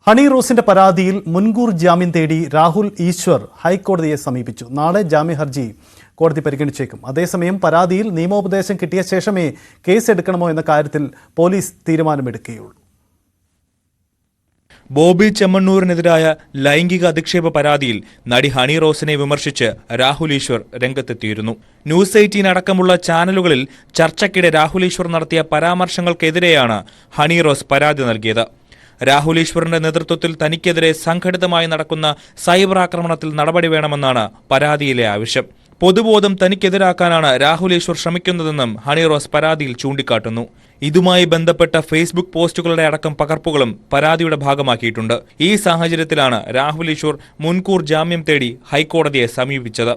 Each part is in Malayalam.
ഹണി റോസിന്റെ പരാതിയിൽ മുൻകൂർ ജാമ്യം തേടി രാഹുൽ ഈശ്വർ ഹൈക്കോടതിയെ സമീപിച്ചു. നാളെ ജാമ്യ ഹർജി കോടതി പരിഗണിച്ചേക്കും. അതേസമയം പരാതിയിൽ നിയമോപദേശം കിട്ടിയ ശേഷമേ കേസ് എടുക്കണമോ എന്ന കാര്യത്തിൽ പോലീസ് തീരുമാനമെടുക്കുകയുള്ളൂ. ബോബി ചെമ്മണ്ണൂരിനെതിരായ ലൈംഗിക അധിക്ഷേപ പരാതിയിൽ നടി ഹണി റോസിനെ വിമർശിച്ച് രാഹുൽ ഈശ്വർ രംഗത്തെത്തിയിരുന്നു. ന്യൂസ് 18 അടക്കമുള്ള ചാനലുകളിൽ ചർച്ചയ്ക്കിടെ രാഹുൽ ഈശ്വർ നടത്തിയ പരാമർശങ്ങൾക്കെതിരെയാണ് ഹണി റോസ് പരാതി നൽകിയത്. രാഹുൽ ഈശ്വറിന്റെ നേതൃത്വത്തിൽ തനിക്കെതിരെ സംഘടിതമായി നടക്കുന്ന സൈബർ ആക്രമണത്തിൽ നടപടി വേണമെന്നാണ് പരാതിയിലെ ആവശ്യം. പൊതുബോധം തനിക്കെതിരാക്കാനാണ് രാഹുൽ ഈശ്വർ ശ്രമിക്കുന്നതെന്നും ഹണി റോസ് പരാതിയിൽ ചൂണ്ടിക്കാട്ടുന്നു. ഇതുമായി ബന്ധപ്പെട്ട ഫേസ്ബുക്ക് പോസ്റ്റുകളുടെ അടക്കം പകർപ്പുകളും പരാതിയുടെ ഭാഗമാക്കിയിട്ടുണ്ട്. ഈ സാഹചര്യത്തിലാണ് രാഹുൽ ഈശ്വർ മുൻകൂർ ജാമ്യം തേടി ഹൈക്കോടതിയെ സമീപിച്ചത്.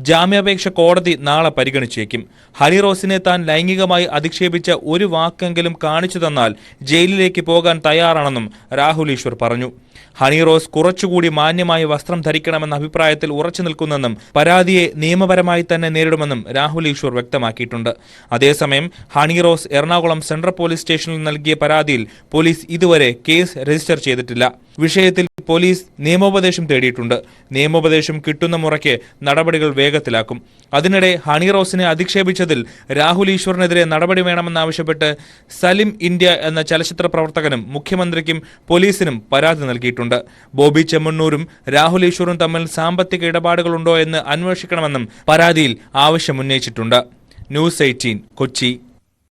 ജാമ്യാപേക്ഷ കോടതി നാളെ പരിഗണിച്ചേക്കും. ഹണി റോസിനെ താൻ ലൈംഗികമായി അധിക്ഷേപിച്ച ഒരു വാക്കെങ്കിലും കാണിച്ചു തന്നാൽ ജയിലിലേക്ക് പോകാൻ തയ്യാറാണെന്നും രാഹുൽ ഈശ്വർ പറഞ്ഞു. ഹണി റോസ് കുറച്ചുകൂടി മാന്യമായ വസ്ത്രം ധരിക്കണമെന്ന അഭിപ്രായത്തിൽ ഉറച്ചു നിൽക്കുന്നെന്നും പരാതിയെ നിയമപരമായി തന്നെ നേരിടുമെന്നും രാഹുൽ ഈശ്വർ വ്യക്തമാക്കിയിട്ടുണ്ട്. അതേസമയം ഹണി റോസ് എറണാകുളം സെൻട്രൽ പോലീസ് സ്റ്റേഷനിൽ നൽകിയ പരാതിയിൽ പോലീസ് ഇതുവരെ കേസ് രജിസ്റ്റർ ചെയ്തിട്ടില്ല. വിഷയത്തിൽ പോലീസ് നിയമോപദേശം തേടിയിട്ടുണ്ട്. നിയമോപദേശം കിട്ടുന്ന മുറയ്ക്ക് നടപടികൾ വേഗത്തിലാക്കും. അതിനിടെ ഹണി റോസിനെ അധിക്ഷേപിച്ചതിൽ രാഹുൽ ഈശ്വറിനെതിരെ നടപടി വേണമെന്നാവശ്യപ്പെട്ട് സലിം ഇന്ത്യ എന്ന ചലച്ചിത്ര പ്രവർത്തകനും മുഖ്യമന്ത്രിക്കും പോലീസിനും പരാതി നൽകിയിട്ടുണ്ട്. ബോബി ചെമ്മണ്ണൂരും രാഹുൽ ഈശ്വറും തമ്മിൽ സാമ്പത്തിക ഇടപാടുകളുണ്ടോ എന്ന് അന്വേഷിക്കണമെന്നും പരാതിയിൽ ആവശ്യമുന്നയിച്ചിട്ടുണ്ട്. ന്യൂസ് 18 കൊച്ചി.